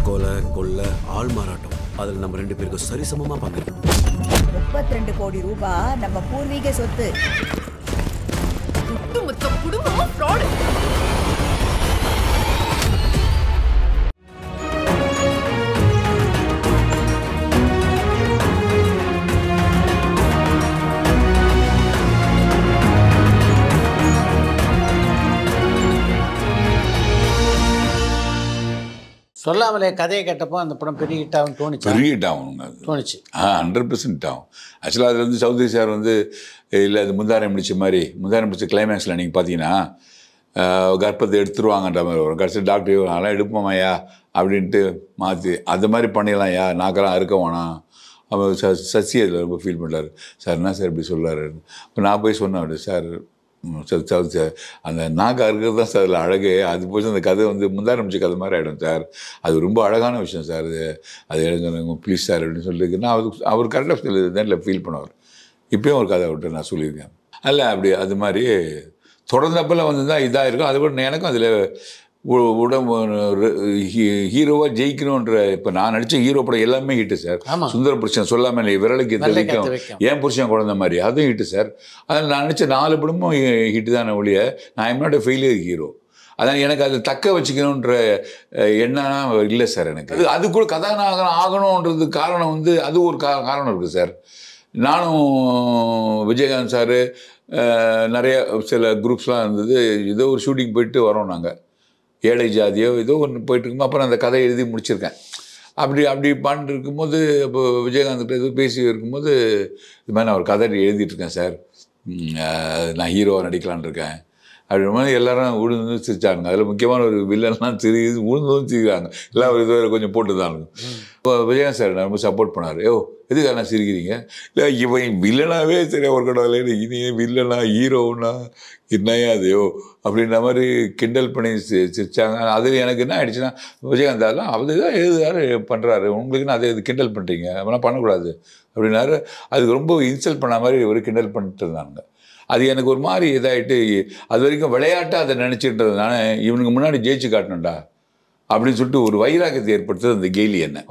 கொலை கொள்ளை ஆள் மாறாட்டம் அதில் நம்ம 2 பேருக்கும் சரிசமமாக பங்கிருக்கோம். 32 கோடி ரூபாய் நம்ம பூர்வீக சொத்து. ஒட்டுமொத்த குடும்பமும் ஃப்ராட். சொல்லாமலே கதையை கேட்டப்போ அந்த படம் பெரிய ஹிட் ஆகும் தோணுச்சு. பெரிய ஹிட் ஆகும் அது தோணுச்சு. 100% ஆகும். ஆக்சுவலாக அதில் வந்து சௌத்ரி சார் வந்து இல்லை அது முந்தாரம் முடிச்ச கிளைமேக்ஸில் நீங்கள் பார்த்தீங்கன்னா கர்ப்பத்தை எடுத்துருவாங்கன்ற மாதிரி வரும். கடைசி டாக்டர் அதெல்லாம் எடுப்போமாயா அப்படின்ட்டு மாற்றி அது மாதிரி பண்ணிடலாம்யா நாக்கெல்லாம் அறுக்க வேணாம். அவர் சசி அதில் ரொம்ப ஃபீல் பண்ணுறாரு. சார் என்ன சார் இப்படி சொல்கிறாரு. இப்போ நான் போய் சொன்னேன் அப்படி சார் சார் அந்த நாக்கு அறுக்கிறது தான் சார் அதில் அழகு. அது போய் அந்த கதை வந்து முந்தாரம்பிச்ச கதை மாதிரி ஆகிடும் சார். அது ரொம்ப அழகான விஷயம் சார். அது எழுதுங்க ப்ளீஸ் சார் அப்படின்னு சொல்லிட்டு நான் அவர் கரெக்டாக நேரில் ஃபீல் பண்ணுவார். இப்போயும் ஒரு கதை விட்டு நான் சொல்லியிருக்கேன். அல்ல அப்படி அது மாதிரி தொடர்ந்தப்பெல்லாம் வந்து தான் இதாக இருக்கும். அது கூட எனக்கும் அதில் உடம்பு ஹீரோவாக ஜெயிக்கணுன்ற இப்போ நான் நடித்த ஹீரோ படம் எல்லாமே ஹிட்டு சார். சுந்தர புருஷன் சொல்லாமல் விரலுக்கு தெரிவிக்கும், ஏன் புருஷன் குழந்த மாதிரி அதுவும் ஹிட்டு சார். அதில் நான் நடித்த 4 படமும் ஹிட்டு தானே ஒழிய நான் எம் நாட் ஃபெயிலியர் ஹீரோ. அதான் எனக்கு அதை தக்க வச்சுக்கணுன்ற எண்ணம் இல்லை சார். எனக்கு அது கூட கதாநாயகன் ஆகணுன்றதுக்கு காரணம் வந்து அது ஒரு காரணம் இருக்குது சார். நானும் விஜயகாந்த் சார் நிறைய சில குரூப்ஸ்லாம் இருந்தது. ஏதோ ஒரு ஷூட்டிங் போயிட்டு வரோம் நாங்கள், ஏழை ஜாதியோ ஏதோ ஒன்று போயிட்டு இருக்கும்போது அப்புறம் அந்த கதை எழுதி முடிச்சிருக்கேன். அப்படி பண்ணிட்டு இருக்கும்போது இப்போ விஜயகாந்த் ஏதோ பேசி இருக்கும்போது இது மாதிரி நான் ஒரு கதை எழுதிட்டுருக்கேன் சார், நான் ஹீரோவாக நடிக்கலான் இருக்கேன் அப்படின்ற மாதிரி எல்லாரும் உழுந்து சிரிச்சாங்க. அதில் முக்கியமான ஒரு வில்லன்லாம் உழுந்தும் சிரிக்கிறாங்க. எல்லாம் ஒரு இது கொஞ்சம் போட்டு தான் இருக்கும். இப்போ விஜயகாந்த் சார் ரொம்ப சப்போர்ட் பண்ணார். எதுக்காக சிரிக்கிறீங்க, இல்லை இவன் வில்லனாவே சரியாக ஒரு கடவுளே இனியே வில்லனா ஹீரோனா என்னையா அதையோ அப்படின்ற மாதிரி கிண்டல் பண்ணி சிரிச்சாங்க. அது எனக்கு என்ன ஆயிடுச்சுன்னா விஜயகாந்த் அதெல்லாம் அவர் தான் எழுதுறாரு பண்ணுறாரு, உங்களுக்குன்னு அதை இது கிண்டல் பண்ணுறீங்க அப்படிலாம் பண்ணக்கூடாது அப்படின்னாரு. அதுக்கு ரொம்ப இன்சல்ட் பண்ண மாதிரி ஒரு கிண்டல் பண்ணிட்டு இருந்தாங்க. அது எனக்கு ஒரு மாதிரி இதாகிட்டு அது வரைக்கும் விளையாட்டாக அதை நினச்சிட்டுறதுனால இவனுக்கு முன்னாடி ஜெயிச்சு காட்டணும்டா அப்படின்னு சொல்லிட்டு ஒரு வைராக்கியத்தை ஏற்படுத்துறது அந்த கெய்லி என்ன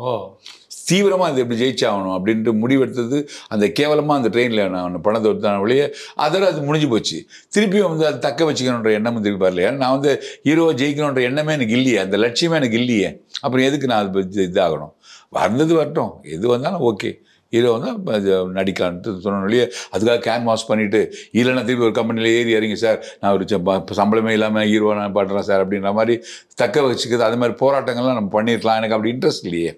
தீவிரமாக அது எப்படி ஜெயிச்சாகணும் அப்படின்ட்டு முடிவெடுத்தது. அந்த கேவலமாக அந்த ட்ரெயினில் நான் பணத்தை எடுத்தான வழியே அதோட அது முடிஞ்சு போச்சு. திருப்பியும் வந்து அது தக்க வச்சுக்கணுன்ற எண்ணமும் திருப்பி வரலையா. நான் வந்து ஹீரோவை ஜெயிக்கணுன்ற எண்ணமே எனக்கு இல்லையே, அந்த லட்சியமே எனக்கு இல்லையே. அப்புறம் எதுக்கு நான் அது இதாகணும், வந்தது வரட்டும், எது வந்தாலும் ஓகே ஹீரோ வந்து நடிக்கலான்ட்டு சொன்னோம்லையே. அதுக்காக கேன்வாஸ் பண்ணிவிட்டு இல்லைன்னா திருப்பி ஒரு கம்பெனியில் ஏறி இறங்கி சார் நான் ஒரு சம்பளமே இல்லாமல் ஹீரோவை நான் பண்ணுறேன் சார் அப்படின்ற மாதிரி தக்க வச்சுக்கிறது. அது மாதிரி போராட்டங்கள்லாம் நம்ம பண்ணியிருக்கலாம். எனக்கு அப்படி இன்ட்ரெஸ்ட் இல்லையே.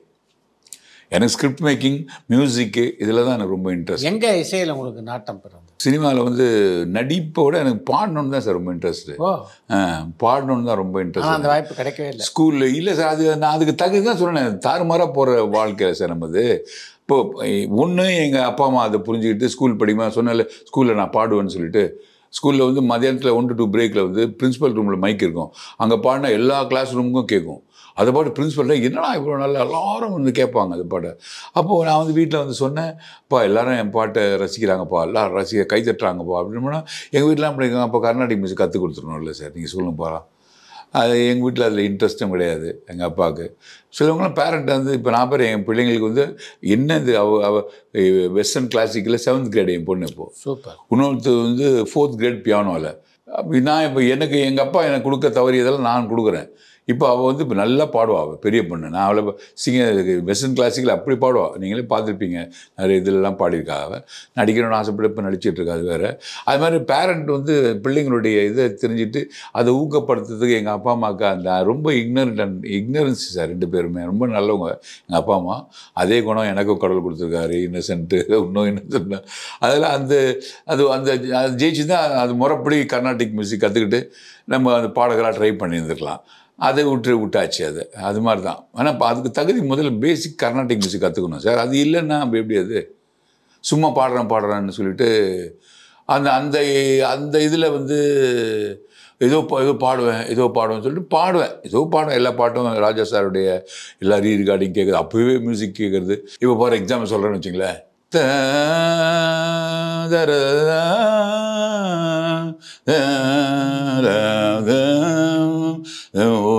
எனக்கு ஸ்கிரிப்ட் மேக்கிங், மியூசிக்கு இதில் தான் எனக்கு ரொம்ப இன்ட்ரெஸ்ட். எங்கே இசையில் உங்களுக்கு நாட்டம் பிறந்தது? சினிமாவில் வந்து நடிப்போட எனக்கு பாடணுன்னு தான் சார் ரொம்ப இன்ட்ரெஸ்ட்டு. பாடணுன்னு தான் ரொம்ப இன்ட்ரெஸ்ட். அந்த வாய்ப்பு கிடைக்கவே இல்லை ஸ்கூலில். இல்லை சார், அது நான் அதுக்கு தகுதி தான் சொன்னேன். தாறுமாறாக போகிற வாழ்க்கையில் சார் நம்மது. இப்போது ஒன்று எங்கள் அப்பா அம்மா அதை புரிஞ்சுக்கிட்டு ஸ்கூல் படிக்குமா சொன்னால ஸ்கூலில் நான் பாடுவேன்னு சொல்லிட்டு ஸ்கூலில் வந்து மதியானத்தில் 1 to 2 பிரேக்கில் வந்து பிரின்ஸிபல் ரூமில் மைக் இருக்கும். அங்கே பாடினா எல்லா கிளாஸ் ரூமுக்கும் கேட்கும். அதை பாட்டு பிரின்ஸிபல்ல என்னடா இவ்வளோ நல்லா எல்லாரும் வந்து கேட்பாங்க அது பாட்டை. அப்போது நான் வந்து வீட்டில் வந்து சொன்னேன், அப்பா எல்லோரும் என் பாட்டை ரசிக்கிறாங்கப்பா, எல்லோரும் கை தட்டுறாங்கப்பா அப்படின்னா எங்கள் வீட்டில் அப்படி அப்போ கர்நாடிக் மியூசிக் கற்றுக் கொடுத்துருணும். இல்லை சார் நீங்கள் சொல்லுங்கப்பா. அது எங்கள் வீட்டில் அதில் இன்ட்ரெஸ்ட்டும் கிடையாது எங்கள் அப்பாவுக்கு. சிலவங்களாம் பேரண்ட் வந்து இப்போ நான் பேர் என் பிள்ளைங்களுக்கு வந்து என்ன இது வெஸ்டர்ன் கிளாசிக்கில் 7th கிரேட் என் பொண்ணு இப்போது சூப்பர். இன்னொருத்து வந்து 4th கிரேட் பியானோவில். அப்படி நான் இப்போ எனக்கு எங்கள் அப்பா எனக்கு கொடுக்க தவறியதெல்லாம் நான் கொடுக்குறேன். இப்போ அவள் வந்து இப்போ நல்லா பாடுவாள். அவள் பெரிய பொண்ணு. நான் அவளை வெஸ்டர்ன் கிளாசிக்கில் அப்படி பாடுவாள். நீங்களே பார்த்துருப்பீங்க, நிறைய இதிலெலாம் பாடியிருக்கா. அவள் நடிக்கணும்னு ஆசைப்பட்டு இப்போ நடிச்சிட்ருக்கா. அது வேறு. அது மாதிரி பேரண்ட் வந்து பிள்ளைங்களுடைய இதை தெரிஞ்சுட்டு அதை ஊக்கப்படுத்துறதுக்கு எங்கள் அப்பா அம்மாவுக்கு அந்த ரொம்ப இக்னரன்ஸ் சார். 2 பேருமே ரொம்ப நல்லவங்க எங்கள் அப்பா அம்மா. அதே குணம் எனக்கும் கடவுள் கொடுத்துருக்காரு, இன்னசென்ட்டு இன்னும் இன்னசென்ட். அதில் அந்த ஜெயிச்சு தான் அது முறைப்படி கர்நாடிக் மியூசிக் கற்றுக்கிட்டு நம்ம அந்த பாடகராக ட்ரை பண்ணியிருந்துருக்கலாம். அதை விட்டாச்சு. அது மாதிரி தான். ஆனால் இப்போ அதுக்கு தகுதி முதல்ல பேசிக் கர்நாடிக் மியூசிக் கற்றுக்கணும் சார். அது இல்லைன்னா அப்போ எப்படி அது சும்மா பாடுறான்னு சொல்லிட்டு அந்த அந்த அந்த இதில் வந்து ஏதோ பாடுவேன்னு சொல்லிட்டு பாடுவேன். எல்லா பாட்டும் ராஜா சாருடைய எல்லா ரீரிகார்டிங் கேட்குறது, அப்போவே மியூசிக் கேட்குறது. இப்போ ஃபார் எக்ஸாம்பிள் சொல்கிறேன்னு வச்சுங்களேன்,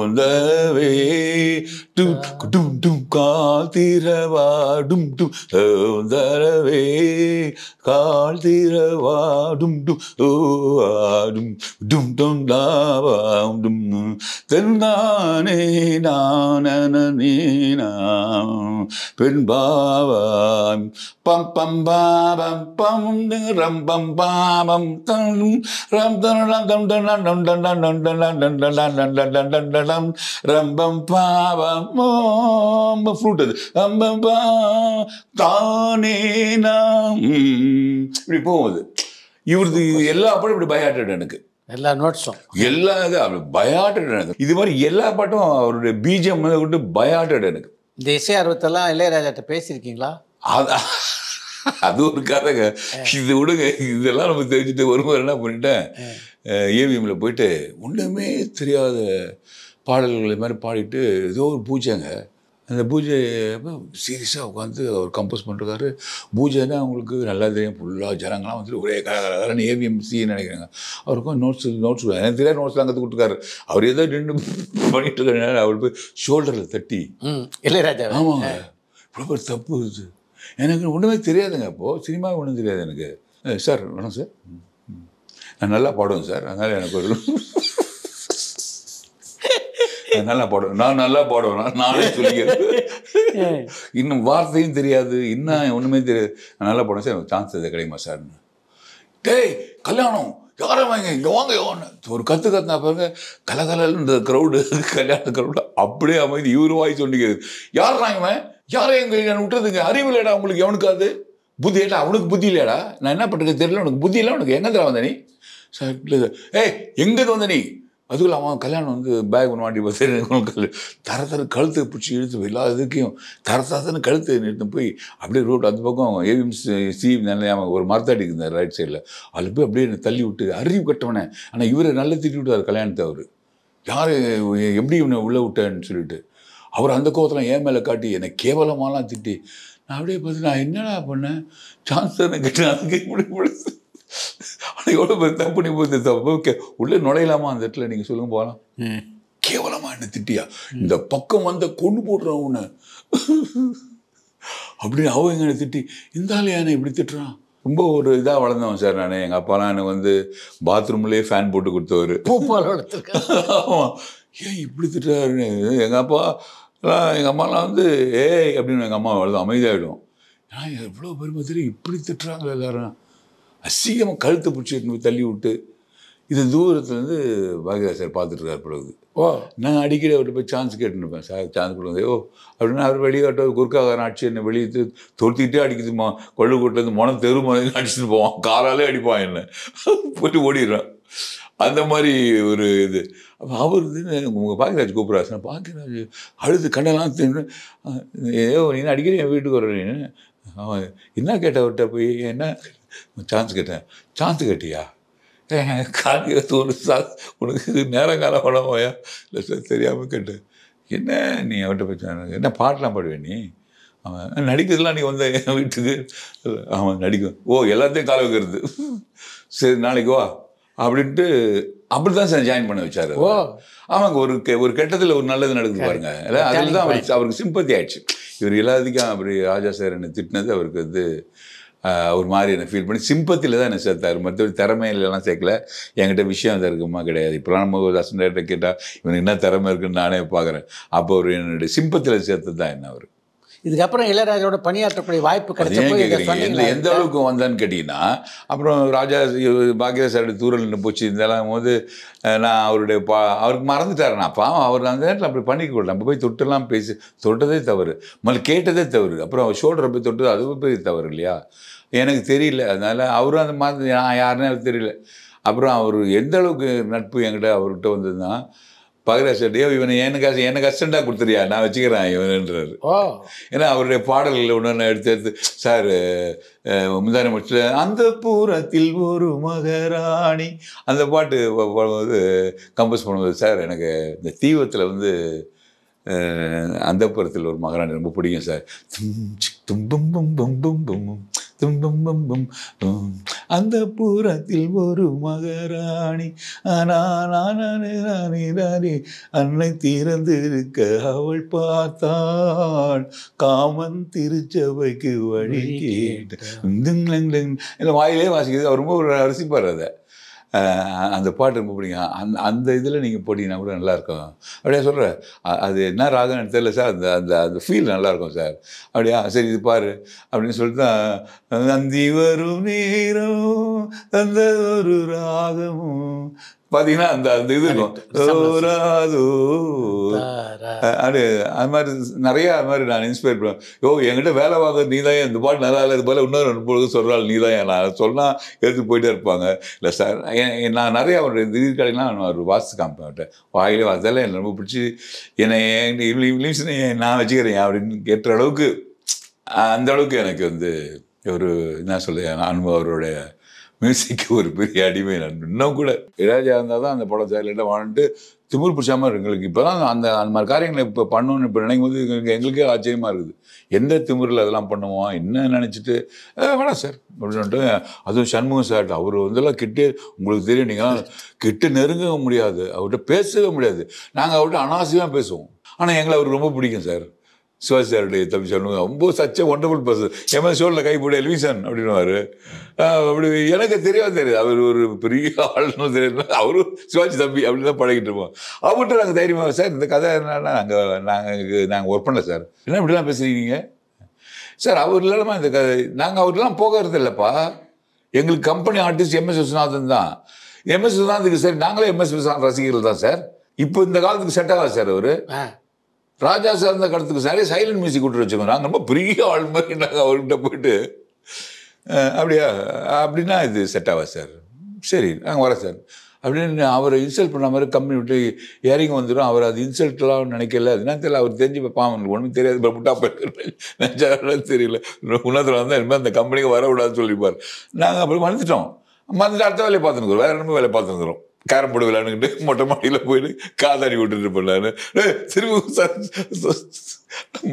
ஓந்தவே டும் டும் டும் கால் தீரவா டும் டும் ஓந்தரவே கால் தீரவா டும் டும் ஓ டும் டும் டும் டாவாம் டும் தென்னானே நானே நாம் பெண்பாவாம் பம் பம் பாபம் பம் ரம் பம் பாபம் தம் ரம் தம் ரம் தம் டம் டம் டம் டம் டம் டம் டம் டம் டம் டம் டம் டம் ரம்பம் பாபம் மோம் ஃப்ளூட் அது ரம்பம் பா தானே நாம் இப்படி போகுது. இவரது எல்லா பாட்டும் இப்படி பயாட்டட் எனக்கு. எல்லா நோட்ஸும் எல்லா இது பயாட்டட் எனக்கு. இது மாதிரி எல்லா பாட்டும் அவருடைய பீஜம் விட்டு பயாட்டட் எனக்கு. இந்த இசை ஆர்வத்தெல்லாம் இளையராஜாட்ட பேசியிருக்கீங்களா? அது ஒரு கதைங்க. இது விடுங்க, இதெல்லாம் நம்ம தெரிஞ்சுட்டு வரும்போது என்ன பண்ணிட்டேன், ஏவிஎம்ல போயிட்டு ஒன்றுமே தெரியாத பாடல்கள் மாதிரி பாடிட்டு ஏதோ ஒரு பூஜைங்க. அந்த பூஜை சீரியஸாக உட்காந்து அவர் கம்போஸ் பண்ணிருக்காரு. பூஜைன்னா அவங்களுக்கு நல்லா தெரியும், ஃபுல்லாக ஜனங்கள்லாம் வந்துட்டு ஒரே கலகலன்னு ஏவிஎம்சின்னு நினைக்கிறாங்க. அவருக்கும் நோட்ஸ் எனக்கு தெரியாது, நோட்ஸ்லாம் கற்று கொடுத்துருக்காரு. அவர் ஏதோ நின்று பண்ணிட்டு இருக்க அவர் போய் ஷோல்டரில் தட்டி இளையராஜா ஆமாங்க இவ்வளோ ஒரு தப்பு இது எனக்கு ஒன்றுமே தெரியாதுங்க. அப்போது சினிமா ஒன்றும் தெரியாது எனக்கு. சார் வேணும் சார், நான் நல்லா பாடுவேன் சார், அதனால் எனக்கு ஒரு நல்லா பாடுவேன், நான் நல்லா பாடுவேன், நானே சொல்லிக்கிறேன். இன்னும் வார்த்தையும் தெரியாது, இன்னும் ஒன்றுமே தெரியாது, நான் நல்லா பாடுவேன் சார், எனக்கு சான்ஸ் எது கிடைக்குமா சார்னு. டேய் கல்யாணம் யாரை வாங்க இங்கே வாங்க யோன்னு ஒரு கற்றுனா பாருங்க, கலகலன்ற க்ரௌடு, கல்யாண க்ரௌடு அப்படியே அமைதி. இவரு வாய் சொல்லிக்கிறது, யார் வாங்குவேன், யாரையும் எங்கள் விட்டுறதுங்க, அறிவு இல்லைடா உங்களுக்கு, எவனுக்காது புத்தி இல்லைடா, அவனுக்கு புத்தி இல்லையாடா, நான் என்ன பண்ணுறது தெரியல, உனக்கு புத்தி இல்லை, உனக்கு எங்கே தர வந்த நீ சார், இல்லை சார், ஏய் எங்கே வந்த நீ, அதுக்குள்ள அவன் கல்யாணம் வந்து பேக் ஒன்று மாட்டி பார்த்து தர கழுத்தை பிடிச்சி இழுத்து எல்லா இதுக்கையும் தரத்தான்னு கழுத்து நிறுத்து போய் அப்படியே ரோட் அந்த பக்கம் ஏவிஎம் சி நிலையாம ஒரு மரத்தாடி இருந்தார் ரைட் சைடில், அதில் போய் அப்படியே என்னை தள்ளி விட்டு அறிவு கட்டவனே. ஆனால் இவரை நல்லா திட்டி விட்டார் கல்யாணத்தை. அவர் யார் எப்படி இவனை உள்ளே விட்டேன்னு சொல்லிட்டு அவர் அந்த கோவத்தில் என் மேலே காட்டி என்னை கேவலமாலாம் திட்டி, நான் அப்படியே பார்த்து நான் என்னடா பண்ணேன், சான்ஸ் தானே கேட்டேன், அதுக்கு இப்படி பிடிச்சி ஆனால் எவ்வளோ பேர் தப்பு பண்ணி போய் தப்பு உள்ளே நுழையலாமா அந்த இடத்துல, நீங்கள் சொல்லுங்க போகலாம். கேவலமா என்ன திட்டியா, இந்த பக்கம் வந்த கொண்டு போட்டுறான் உன்னை அப்படின்னு அவன் எங்களை திட்டி, இந்த ஆள் ஏன்னா இப்படி திட்டுறான். ரொம்ப ஒரு இதாக வளர்ந்தவன் சார் நான். எங்கள் அப்பாலாம் எனக்கு வந்து பாத்ரூம்லேயே ஃபேன் போட்டு கொடுத்தவர். ஆமாம், ஏன் இப்படி திட்டுறாருன்னு எங்கள் அப்பா எங்கள் அம்மாலாம் வந்து ஏய் அப்படின்னு எங்கள் அம்மா வளர்ந்து அமைதியாகிடும். ஏன்னா எவ்வளோ பெருமை தெரியும், இப்படி திட்டுறாங்களே எல்லாரும், அசிங்கமாக கழுத்தை பிடிச்சிட்டு போய் தள்ளி விட்டு. இது தூரத்துலேருந்து பாக்யராஜ் சார் பார்த்துட்ருக்கார் பிறகு. நான் அடிக்கடி அவர்கிட்ட போய் சான்ஸ் கேட்டுருப்பேன், சார் சான்ஸ் கொடுங்க அப்படின்னா அவர் வெளியாட்ட குறுக்காக அடிச்சு என்னை வெளியே தொடுத்திக்கிட்டே அடிக்குதுமா, கொள்ளுக்கூட்டிலேருந்து மொன தெரு மொனைக்கு அடிச்சுட்டு போவான், காலாலே அடிப்பான் என்னை, போட்டு ஓடிடுறான். அந்த மாதிரி ஒரு இது. அப்போ அவர் உங்கள் பாக்யராஜ் கூப்பிட்றாரு, நான் பாக்யராஜ் அழுது கண்ணெல்லாம் தின்னு, நீ அடிக்கடி என் வீட்டுக்கு வர்றேன்னு. அவன் என்ன கேட்ட அவர்கிட்ட போய், என்ன சான்ஸ் கேட்டேன், சான்ஸ் கேட்டியா, காலியாக தோணு சார் உனக்கு நேரம் காலம் படமாயா, இல்லை சார் தெரியாமல் கேட்டேன். என்ன நீ அவன்கிட்ட போய் என்ன பாட்டெலாம் பாடுவேன் நீ, அவன் நடிக்கிறதுலாம் நீ வந்த என் வீட்டுக்கு, அவன் நடிக்கும், எல்லாத்தையும் கால வைக்கிறது, சரி நாளைக்கு வா அப்படின்ட்டு அப்படி தான் சார் ஜாயின் பண்ண வச்சார். ஆமாங்க, ஒரு கெட்டத்தில் ஒரு நல்லது நடக்குது பாருங்க, அதில் தான் அவருக்கு சிம்பத்தி ஆயிடுச்சு. இவர் எல்லாத்துக்கும் அப்படி ராஜா சார் என்னை திட்டினது அவருக்கு வந்து ஒரு மாதிரி என்னை ஃபீல் பண்ணி சிம்பத்தியில் தான் என்னை சேர்த்தார். மற்றபடி திறமையிலலாம் சேர்க்கல. என்கிட்ட விஷயம் அது இருக்குமா கிடையாது. இப்போலாம் நம்ம ஒரு அசன்டர்கிட்ட கேட்டால் இவனுக்கு என்ன திறமை இருக்குன்னு நானே பார்க்குறேன். அப்போ அவர் என்னுடைய சிம்பத்தியில் சேர்த்தது தான் என்ன. அவர் இதுக்கப்புறம் இளையராஜாவோட பணியாற்றக்கூடிய வாய்ப்பு கிடைச்சது எந்த அளவுக்கு வந்தான்னு கேட்டிங்கன்னா, அப்புறம் ராஜா பாக்யராஜ் சாருடைய தூரல் போச்சு இதெல்லாம் போது நான் அவருக்கு மறந்துட்டார். நான் பாவம் அவர் அந்த நேரத்தில் அப்படி பண்ணிக்கூட நம்ம போய் தொட்டெல்லாம் பேசி தொட்டதே தவறு, முதல்ல கேட்டதே தவறு, அப்புறம் அவர் ஷோல்டரை போய் தொட்டது அதுவும் பெரிய தவறு இல்லையா. எனக்கு தெரியல, அதனால் அவரும் அந்த மாதிரி நான் யாருன்னு எனக்கு தெரியல. அப்புறம் அவர் எந்த அளவுக்கு நட்பு என்கிட்ட அவர்கிட்ட வந்ததுன்னா, பாக்யராஜ் சார் இவனை எனக்கு அசிஸ்டண்டாக கொடுத்துறியா, நான் வச்சுக்கிறேன் இவனுன்றாரு. ஏன்னா அவருடைய பாடல்கள் ஒன்று எடுத்து சார் முந்தானி முடிச்சு அந்த பூரத்தில் ஒரு மகராணி அந்த பாட்டு பாடும்போது கம்போஸ் பண்ணும்போது, சார் எனக்கு இந்த தீவத்தில் வந்து அந்த புறத்தில் ஒரு மகராணி ரொம்ப பிடிக்கும் சார், தும்பும் பம் பம் பம் பம் தும்பம் பம் பம் அந்த புறத்தில் ஒரு மகாராணி நானே அன்னை திறந்திருக்க அவள் பார்த்தாள் காமன் திருச்சபைக்கு வழி கேட்டு வாயிலே வாசிக்கிறது அவர் ரொம்ப ரசிப்பார் அதை. அந்த பாட்டு ரொம்ப பிடிக்கும். அந்த இதில் நீங்கள் போட்டிங்கன்னா கூட நல்லாயிருக்கும். அப்படியே சொல்கிறேன், அது என்ன ராகம்னு தெரியல சார், அந்த அந்த அந்த ஃபீல் நல்லாயிருக்கும் சார். அப்படியா சரி இது பாரு அப்படின்னு சொல்லிட்டு தான் நந்தி வரும் நேரம் அந்த ஒரு ராகமும் பார்த்தீங்கன்னா அந்த அந்த இது இருக்கும் அது அது மாதிரி நிறையா அது மாதிரி நான் இன்ஸ்பயர் பண்ணுவேன். என்கிட்ட வேலை வாங்க நீ தான் இந்த பாட்டு நல்லா இல்லை, இது போல் இன்னொரு 30 சொல்கிறாள் நீ தான் நான் சொன்னால் எடுத்து போயிட்டே இருப்பாங்க. இல்லை சார் நான் நிறையா ஒரு திடீர்கடைலாம் நான் ஒரு வாசித்து காமிப்பேன். வாயிலே வாசல எனக்கு ரொம்ப பிடிச்சி என்னை நான் வச்சுக்கிறேன் அப்படின்னு கேட்ட அளவுக்கு அந்த அளவுக்கு எனக்கு வந்து ஒரு என்ன சொல்ல அனுபவம் அவருடைய மியூசிக்கு ஒரு பெரிய அடிமை. நான் இன்னும் கூட இளையராஜா இருந்தால் தான் அந்த படம் சைலண்டாக வாழ்ந்துட்டு திமிர் பிடிச்சாமல் எங்களுக்கு இப்போ தான் அந்த அந்த மாதிரி காரியங்களை இப்போ பண்ணணும்னு இப்போ நினைக்கும் போது எங்களுக்கே ஆச்சரியமாக இருக்குது. எந்த திமிரில் அதெல்லாம் பண்ணுவோம் என்ன நினச்சிட்டு வேணாம் சார் அப்படின்னு சொல்லிட்டு அதுவும் சண்முகம் சார் அவர் வந்துலாம் கிட்டே உங்களுக்கு தெரியும் நீங்கள் கிட்ட நெருங்க முடியாது, அவர்கிட்ட பேசவே முடியாது. நாங்கள் அவர்கிட்ட அனாவசியமாக பேசுவோம். ஆனால் எங்களை அவருக்கு ரொம்ப பிடிக்கும் சார். சிவாஜி சாருடைய தம்பி சொல்லுவாங்க ரொம்ப சச்ச ஒண்டர்ஃபுல் பர்சன். எம்எஸ் ஷோவில் கை போட எல்விசன் அப்படின்னுவார். அப்படி எனக்கு தெரியாது அவர் ஒரு பெரிய ஆள்னு தெரியாது. அவரும் சிவாஜி தம்பி அப்படின்னு தான் பழகிட்டு இருப்போம். அவர்கிட்ட நாங்கள் தைரியமாக சார் இந்த கதை என்னன்னா நாங்கள் ஒர்க் பண்ணல சார், என்ன இப்படிலாம் பேசுகிறீங்க சார், அவர் இல்லாமல் இந்த கதை நாங்கள் அவர்லாம் போகிறது இல்லைப்பா. எங்களுக்கு கம்பெனி ஆர்டிஸ்ட் எம்எஸ் விஸ்வநாதன் தான். எம்எஸ் விஸ்வநாதனுக்கு சரி நாங்களே எம்எஸ் விஸ்வநாதன் ரசிகர்கள் தான் சார். இப்போ இந்த காலத்துக்கு செட் ஆகாது சார். அவர் ராஜா சார் இருந்த கடத்துக்கு சாரே சைலண்ட் மியூசிக் விட்டு வச்சுக்கோங்க. நாங்கள் ரொம்ப பெரிய ஆள் மாதிரி நாங்கள் அவர்கிட்ட போயிட்டு அப்படியா அப்படின்னா இது செட் ஆகாது சார். சரி நாங்கள் வரோம் சார் அப்படின்னு அவரை இன்சல்ட் பண்ண மாதிரி கம்பெனி விட்டு இறங்கி வந்துடும். அவர் அது இன்சல்ட்லாம் நினைக்கல, அது என்ன தெரியல, அவர் தெரிஞ்சு பாவம் ஒன்றும் தெரியாது புட்டா போயிட்டு தெரியல உணர்த்துல வந்தால் இனிமேல் அந்த கம்பெனிக்கு வரக்கூடாதுன்னு சொல்லிப்பார். நாங்கள் அப்படி வந்துட்டோம். அடுத்த வேலையை பார்த்துருக்குறோம், வேறு என்ன வேலையை பார்த்துருக்குறோம். கேரம் போர்டு விளையாண்டுக்கிட்டு மொட்டை மாடியில் போயிட்டு காதாடி விட்டுட்டு போனாரு. திரும்பி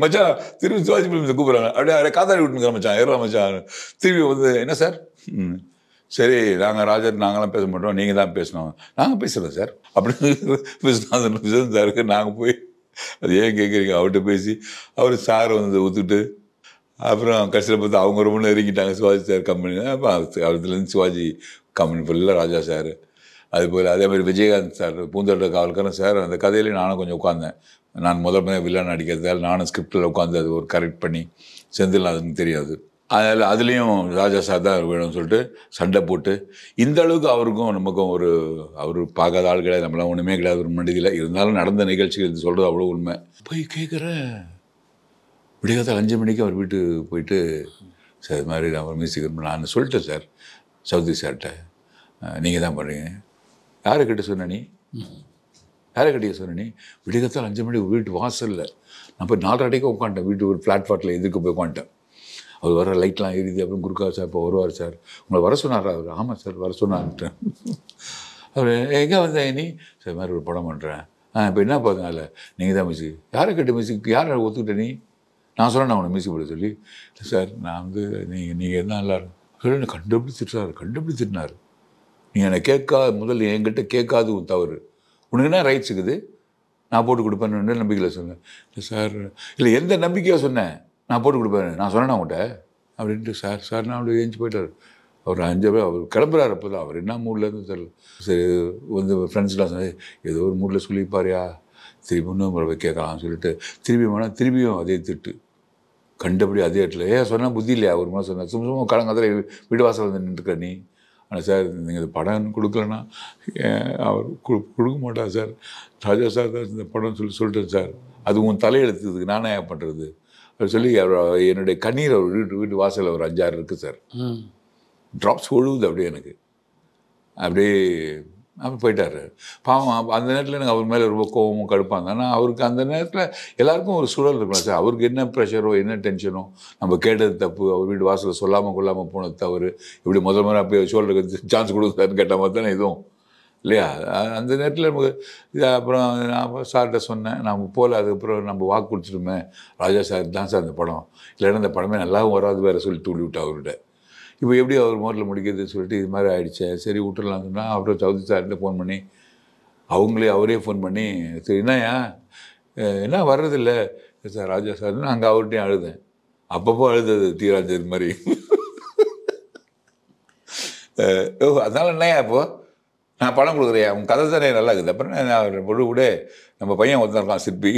மச்சான் திரும்பி சிவாஜி பிலிம்ஸை கூப்பிட்றாங்க. அப்படியே காதாடி விட்டுங்கிற மச்சான் ஏறா மச்சான். திரும்பி வந்து என்ன சார் சரி நாங்கள் ராஜர் நாங்களாம் பேச மாட்டோம், நீங்கள் தான் பேசணும். நாங்கள் பேசுகிறோம் சார் அப்படின்னு விஸ்வநாதன் சாருக்கு நாங்கள் போய் அது ஏன் கேட்குறீங்க அவர்கிட்ட பேசி அவர் சார் வந்து ஒத்துக்கிட்டு அப்புறம் கடைசியில் பார்த்து அவங்க ரொம்ப நெருங்கிட்டாங்க சிவாஜி சார் கம்பெனி. அப்போ அவர்லேருந்து சிவாஜி கம்பெனி ஃபுல்லாக ராஜா சார். அதுபோல் அதே மாதிரி விஜயகாந்த் சார் பூந்தோட்ட காவல்காரன் சார் அந்த கதையிலையும் நானும் கொஞ்சம் உட்காந்தேன். நான் முதல்ல வில்லன் அடிக்கிறதால நானும் ஸ்கிரிப்டில் உட்காந்து அது ஒரு கரெக்ட் பண்ணி செந்தில் அதுன்னு தெரியாது. அதில் அதுலேயும் ராஜா சார் தான் வேணும்னு சொல்லிட்டு சண்டை போட்டு இந்த அளவுக்கு அவருக்கும் நமக்கும் ஒரு அவர் பார்க்காத ஆள் கிடையாது, நம்மளாம் ஒன்றுமே கிடையாது ஒரு மண்டியில் இருந்தாலும் நடந்த நிகழ்ச்சிகள் இது சொல்கிறது அவ்வளோ உண்மை. போய் கேட்குறேன் விடிகாலத்தில் 5 மணிக்கு அவர் வீட்டுக்கு போயிட்டு சார் இது மாதிரி நான் ஒரு மியூசிக் நான் சொல்லிட்டேன் சார் சவுதி சார்கிட்ட, நீங்கள் தான் பண்ணுறீங்க. யாரை கிட்ட சொன்ன நீ, யாரை கிட்டே சொன்ன நீ? விடிகாலத்தில் 5 மணிக்கு வீட்டு வாசலில் நான் போய் 4:30 உட்காந்துட்டேன். வீட்டு ஒரு பிளாட்ஃபார்ட்டில் எதிர்க்க போய் உட்காந்துட்டேன். அவர் வர லைட்லாம் எரியுது. அப்புறம் குறுக்கா சார் இப்போ வருவார் சார், உங்களை வர சொன்னாரா அவர்? ஆமாம் சார் வர சொன்னார்ட்டேன். அவர் எங்கே வந்தேன் நீ? சார் மாதிரி ஒரு படம் பண்ணுறேன். இப்போ என்ன பார்த்தனால நீங்கள் தான் மியூசிக், யாரை கேட்ட மியூசிக், யாரை ஒத்துக்கிட்ட நீ? நான் சொன்னேன் நான் உன்னை மியூசிக் போட சொல்லி. சார் நான் வந்து நீங்கள் என்ன எல்லாரும் சொல்லி கண்டுபிடிச்சிட்டார். நீ என்னை முதல்ல என்கிட்ட கேட்காது உன் தவறு, உனக்கு என்ன ரைட்ஸ் இருக்குது, நான் போட்டு கொடுப்பேன்னு நம்பிக்கையில் சொன்னேன். இல்லை சார் இல்லை எந்த நம்பிக்கையாக சொன்னேன், நான் போட்டு கொடுப்பேன் நான் சொன்னேன் அவங்கள்ட்ட அப்படின்ட்டு. சார் நான் அப்படி ஏஞ்சி போயிட்டார். அவர் 5 பேர் அவர் கிளம்புறாரு. அப்போ தான் அவர் என்ன மூட்லேருந்து தெரியல. சரி வந்து ஃப்ரெண்ட்ஸ்லாம் சொன்ன ஏதோ ஒரு மூடில் சொல்லிப்பாரியா திருப்பி இன்னும் கேட்கலாம்னு சொல்லிட்டு திரும்பி போனால் திரும்பியும் அதே திட்டு கண்டபடி அதே இடத்துல. சொன்னால் புத்தி இல்லையா ஒரு மாதிரி சொன்னேன். சும்மா கலங்காதில் வீடு வாசல் வந்து நின்றுருக்க நீ. ஆனால் சார் நீங்கள் இந்த படம் கொடுக்கலன்னா அவர் கொடுக்க மாட்டார் சார், ராஜா சார் தான் இந்த படம் சொல்லிட்டேன் சார், அது உன் தலையெழுத்துக்கு நானே பண்ணுறது அப்படி சொல்லி என்னுடைய கண்ணீர் அவர் வீட்டு வாசலில் ஒரு 5-6 இருக்குது சார். ட்ராப்ஸ் ஒழுகுது அப்படியே எனக்கு. அப்படியே அப்படி போயிட்டார் பாவம். அந்த நேரத்தில் எனக்கு அவர் மேலே ரொம்ப கோவமும் கடுப்பாங்க. ஆனால் அவருக்கு அந்த நேரத்தில் எல்லாருக்கும் ஒரு சூழல் இருக்கலாம் சார். அவருக்கு என்ன ப்ரெஷரோ என்ன டென்ஷனோ, நம்ம கேட்டது தப்பு, அவர் வீட்டு வாசலில் சொல்லாமல் கொள்ளாமல் போனது தவறு, இப்படி முதல் போய் ஷோல்டருக்கு சான்ஸ் கொடுக்குறாருன்னு கேட்ட மாதிரி தானே இதுவும் இல்லையா? அந்த நேரத்தில் நமக்கு இது அப்புறம் நான் சார்கிட்ட சொன்னேன் நம்ம போல். அதுக்கப்புறம் நம்ம வாக்கு கொடுத்துட்டுமே ராஜா சார் தான் சார் அந்த படம், இல்லைன்னா அந்த படமே நல்லாவும் வராது வேறு சொல்லி தூண்டி விட்டா அவர்கிட்ட. இப்போ எப்படி அவர் மோரில் முடிக்கிறதுன்னு சொல்லிட்டு இது மாதிரி ஆகிடுச்சே, சரி விட்டுடலாம் சொன்னால் அப்புறம் சௌத்ரி சார்கிட்ட ஃபோன் பண்ணி அவரே ஃபோன் பண்ணி, சரி என்னையா என்ன வர்றதில்ல சார் ராஜா சார்னு அங்கே அவர்கிட்டையும் அழுதேன். அப்பப்போ அழுதது தீராஜர் மாதிரி. அதனால என்னையா இப்போது நான் பணம் கொடுக்குறேன், உன் கதை தானே நல்லா இருக்குது, அப்புறம் நான் பொண்ணு கூட நம்ம பையன் ஒருத்தருக்கான் சிற்பி.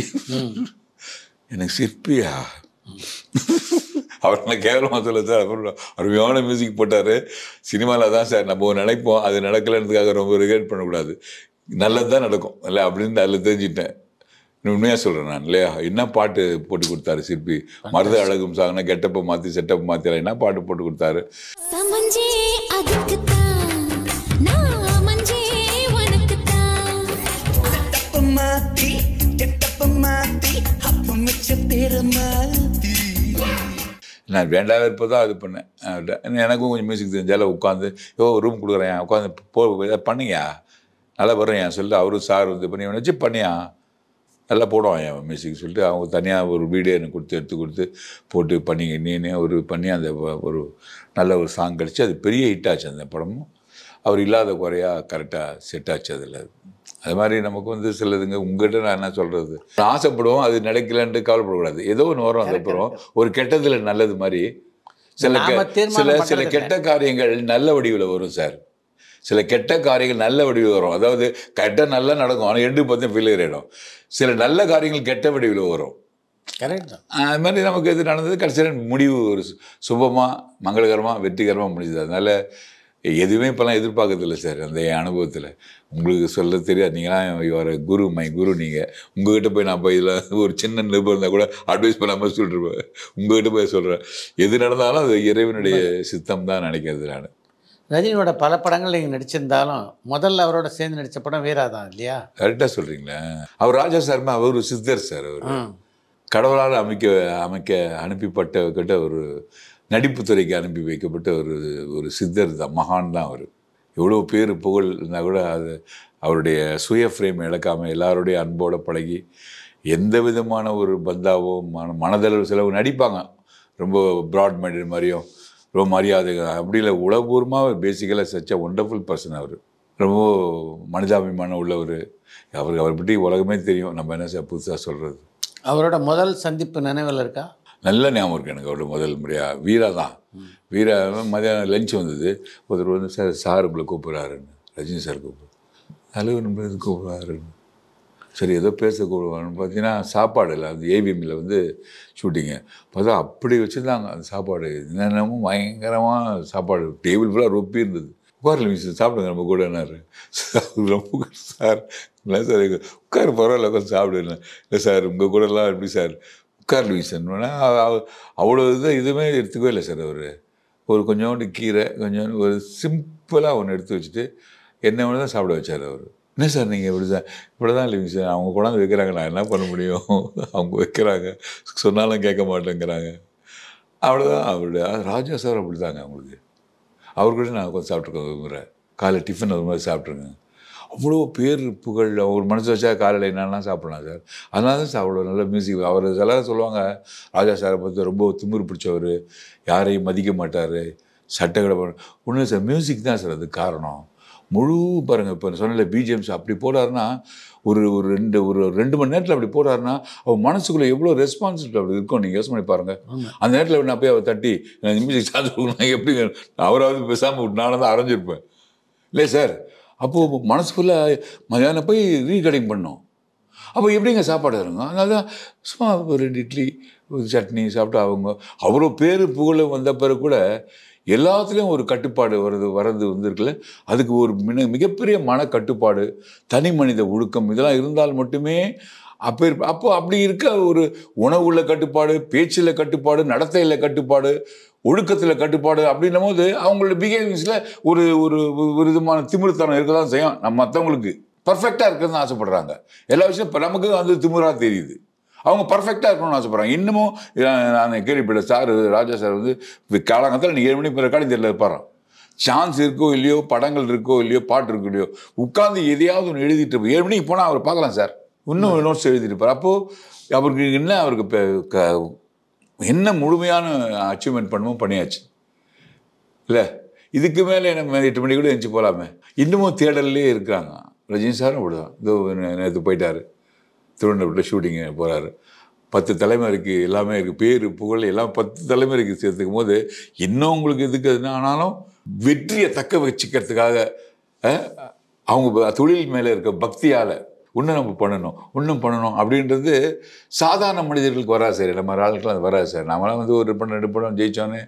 எனக்கு சிற்பியா அவர் நான் கேவலமாக சொல்ல சார். அப்புறம் அருமையான மியூசிக் போட்டார். சினிமாவில் தான் சார் நம்ம நினைப்போம், அது நடக்கலைன்றதுக்காக ரொம்ப ரிகரெட் பண்ணக்கூடாது, நல்லது தான் நடக்கும் இல்லை அப்படின்னு அதில் தெரிஞ்சுட்டேன். உண்மையாக சொல்கிறேன் நான் இல்லையா. என்ன பாட்டு போட்டு கொடுத்தாரு சிற்பி. மருத அழகும் சாங்கனா கெட்டப்பை மாற்றி செட்டப்பை மாற்றி என்ன பாட்டு போட்டு கொடுத்தாரு. நான் வேண்டாவே இருப்பதான் இது பண்ணேன். எனக்கும் கொஞ்சம் மியூசிக் தெரிஞ்சால உட்காந்து ரூம் கொடுக்குறேன், உட்காந்து பண்ணியா நல்லா வர்றேன் சொல்லிட்டு அவரும் சார் இது பண்ணி வச்சு பண்ணியா நல்லா போடுவான் என் மியூசிக் சொல்லிட்டு அவங்க தனியாக ஒரு வீடியோ எனக்கு எடுத்து கொடுத்து போட்டு பண்ணி நீனே பண்ணி அந்த ஒரு நல்ல ஒரு சாங் கிடச்சி அது பெரிய ஹிட் ஆச்சு. அந்த படமும் அவர் இல்லாத குறையாக கரெக்டாக செட் ஆச்சு. அதில் அது மாதிரி நமக்கு சிலதுங்க உங்கள்கிட்ட நான் என்ன சொல்கிறது, ஆசைப்படுவோம், அது நடக்கலன்ட்டு கவலைப்படக்கூடாது. ஏதோ ஒன்று வரும். அதுக்கப்புறம் ஒரு கெட்டதில் நல்லது மாதிரி சில கெட்ட காரியங்கள் நல்ல வடிவில் வரும் சார். சில கெட்ட காரியங்கள் நல்ல வடிவில் வரும். அதாவது கெட்ட நல்லா நடக்கும், ஆனால் எண்டு பார்த்து ஃபெயிலியர் ஆகிடும். சில நல்ல காரியங்கள் கெட்ட வடிவில் வரும். கரெக்ட். அது மாதிரி நமக்கு எது நடந்தது கடைசியில் முடிவு ஒரு சுபமாக மங்களகரமாக வெற்றிகரமாக முடிஞ்சுது. அதனால் எதுவுமே இப்போலாம் எதிர்பார்க்கறதில்லை சார். அந்த அனுபவத்தில் உங்களுக்கு சொல்ல தெரியாது. நீங்களாம் வர மை குரு நீங்கள். உங்கள்கிட்ட போய் நான் போய் இதில் ஒரு சின்ன நிருபம் இருந்தால் கூட அட்வைஸ் பண்ணாமல் சொல்லிட்டுருப்பேன். உங்கள்கிட்ட போய் சொல்கிறேன், எது நடந்தாலும் அது இறைவனுடைய சித்தம் தான் நினைக்கிறது. நான் ரஜினியோட பல படங்கள் நீங்கள் நடிச்சிருந்தாலும் முதல்ல அவரோட சேர்ந்து நடித்த படம் வீரா தான் இல்லையா? கரெக்டாக சொல்கிறீங்களா? அவர் ராஜா சார்மா அவர் ஒரு சித்தர் சார். அவர் கடவுளால் அமைக்க அனுப்பிப்பட்ட ஒரு நடிப்புத்துறைக்கு அனுப்பி வைக்கப்பட்ட ஒரு சித்தர் தான், மகான் தான் அவர். எவ்வளோ பேர் புகழ் இருந்தால் கூட அது அவருடைய சுய ஃப்ரேம் இழக்காமல் எல்லாருடைய அன்போடு பழகி எந்த விதமான ஒரு பந்தாவோ மனதளவு செலவு நடிப்பாங்க. ரொம்ப ப்ராட் மைண்டட் மாதிரியும் ரொம்ப மரியாதைங்க அப்படி இல்லை. உலகபூர்வமாக பேசிக்கலாக சச் அ ஒண்டர்ஃபுல் பர்சன். அவர் ரொம்ப மனிதாபிமானம் உள்ளவர். அவரை பற்றி உலகமே தெரியும். நம்ம என்ன சார் புதுசாக சொல்கிறது. அவரோட முதல் சந்திப்பு நினைவில் இருக்கா? நல்ல ஞாபகம் இருக்குது எனக்கு. அவரோட முதல் முறையாக வீரா தான். வீரா மதியானம் லஞ்ச் வந்தது. ஒருத்தர் சார் உங்களை கூப்பிட்றாருன்னு, ரஜினி சார் தலைவர் நம்ம இது கூப்பிட்றாருன்னு. சரி ஏதோ பேச கூப்பிடுவான்னு பார்த்தீங்கன்னா சாப்பாடு இல்லை, அந்த ஏவிஎம்மில் ஷூட்டிங்கு பார்த்தா அப்படி வச்சுருந்தாங்க அந்த சாப்பாடு. என்னென்னமோ பயங்கரமாக சாப்பாடு, டேபிள் ஃபுல்லாக ரொப்பி இருந்தது. உட்காரல மிஸ் சாப்பிடுங்க நம்ம கூட என்னாரு ரொம்ப சார் இல்லை சார் உட்காரு பரவாயில்ல உட்காந்து சாப்பிடுங்க. இல்லை சார் உங்கள் கூடலாம் எப்படி சார் உட்கார்ல வீசன்னா அவ்வளோ இதுவுமே எடுத்துக்கவே இல்லை சார். அவர் ஒரு கொஞ்சோண்டு கீரை கொஞ்சோண்டு ஒரு சிம்பிளாக ஒன்று எடுத்து வச்சுட்டு என்ன ஒன்று தான் சாப்பிட வச்சார். அவர் என்ன சார் நீங்கள் இப்படி தான் இல்லைங்க சார், அவங்க கொண்டாந்து வைக்கிறாங்க, நான் என்ன பண்ண முடியும், அவங்க வைக்கிறாங்க சொன்னாலும் கேட்க மாட்டேங்கிறாங்க, அவ்வளோதான். அவருடைய ராஜா சார் அப்படி தாங்க. அவங்களுக்கு அவர்கிட்ட நான் கொஞ்சம் சாப்பிட்ருக்கேன் விரும்புகிறேன். காலை டிஃபன் அது மாதிரி சாப்பிட்ருங்க. அவ்வளோ பேர் புகழ் ஒரு மனசு வச்சா காலையில் என்னென்னா சாப்பிட்லாம் சார். அதனால தான் சார் அவ்வளோ நல்ல மியூசிக். அவர் எல்லாரும் சொல்லுவாங்க ராஜா சாரை பற்றி ரொம்ப திமிரு பிடிச்சவர், யாரையும் மதிக்க மாட்டார், சட்டை கடை ஒன்றும் சார் மியூசிக் தான் சார் அது காரணம். முழு பாருங்கள் இப்போ சொன்ன பிஜிஎம்ஸ் அப்படி போடாருன்னா ஒரு ரெண்டு மணி நேரத்தில் அப்படி போடாருன்னா அவர் மனசுக்குள்ளே எவ்வளோ ரெஸ்பான்சிபிலிட்டி அப்படி இருக்கும். நீங்கள் யோசனை பண்ணி பாருங்கள். அந்த நேரத்தில் நான் போய் அவர் தட்டி மியூசிக் சார்ஜ் கொடுக்கணும் எப்படி அவராவது பேசாமல் நானும் தான் அரைஞ்சிருப்பேன் இல்லை சார். அப்போது மனசுக்குள்ளே மதியானம் போய் ரீகடிங் பண்ணோம். அப்போ எப்படிங்க சாப்பாடு இருங்க. அதனால தான் சும்மா ஒரு 2 இட்லி ஒரு சட்னி சாப்பிட்டு அவங்க அவ்வளோ பேர் புகழ் வந்த பிறகு கூட எல்லாத்துலேயும் ஒரு கட்டுப்பாடு வர்றது இருக்குல்ல, அதுக்கு ஒரு மிகப்பெரிய மன கட்டுப்பாடு, தனி மனித ஒழுக்கம் இதெல்லாம் இருந்தால் மட்டுமே அப்போ அப்படி இருக்க ஒரு உணவுல கட்டுப்பாடு, பேச்சில் கட்டுப்பாடு, நடத்தையில் கட்டுப்பாடு, ஒழுக்கத்தில் கட்டுப்பாடு அப்படின்னும் போது அவங்களோட பிஹேவியர்ஸில் ஒரு ஒரு விதமான திமிர்த்தனம் இருக்க தான் செய்யும். நம்ம மற்றவங்களுக்கு பர்ஃபெக்டாக இருக்கிறதுன்னு ஆசைப்படுறாங்க. எல்லா விஷயம் இப்போ நமக்கு திமிராக தெரியுது. அவங்க பர்ஃபெக்டாக இருக்கணும்னு ஆசைப்படுறாங்க. இன்னமும் நான் கேள்விப்பட்ட சார் ராஜா சார் காலங்கத்தில் நீ 7 மணி ரெக்கார்டிங் தெரியல இருப்பாரான். சான்ஸ் இருக்கோ இல்லையோ, படங்கள் இருக்கோ இல்லையோ, பாட்டு இருக்கோ இல்லையோ, உட்காந்து எதையாவது ஒன்று எழுதிட்டு இருப்போம். 7 மணிக்கு போனால் அவர் பார்க்கலாம் சார், இன்னும் நோட்ஸ் எழுதிட்டு இருப்பார். அப்போது அவருக்கு என்ன அவருக்கு என்ன முழுமையான அச்சீவ்மெண்ட் பண்ணுமோ பண்ணியாச்சு. இல்லை இதுக்கு மேலே நம்ம 8 மணி கூட எழுந்துச்சு போகலாமே. இன்னமும் தேடல்லே இருக்கிறாங்க. ரஜினி சாரும் அப்படிதான். இதோ நேற்று போயிட்டார், திருவண்ணாமலையில் ஷூட்டிங்கு போகிறாரு. 10 தலைமுறைக்கு எல்லாமே இருக்குது, பேர் புகழ் எல்லாம் 10 தலைமுறைக்கு சேர்த்துக்கும் போது இன்னும் உங்களுக்கு எதுக்கு எதுனா ஆனாலும் வெற்றியை தக்க வச்சுக்கிறதுக்காக அவங்க தொழில் மேலே இருக்க பக்தியால் இன்னும் நம்ம பண்ணணும் அப்படின்றது சாதாரண மனிதர்களுக்கு வராது சார். நம்ம ஆளுக்கெல்லாம் அது வராது சார். நம்மளாம் வந்து ஒரு படம் 2 படம் ஜெயித்தோன்னே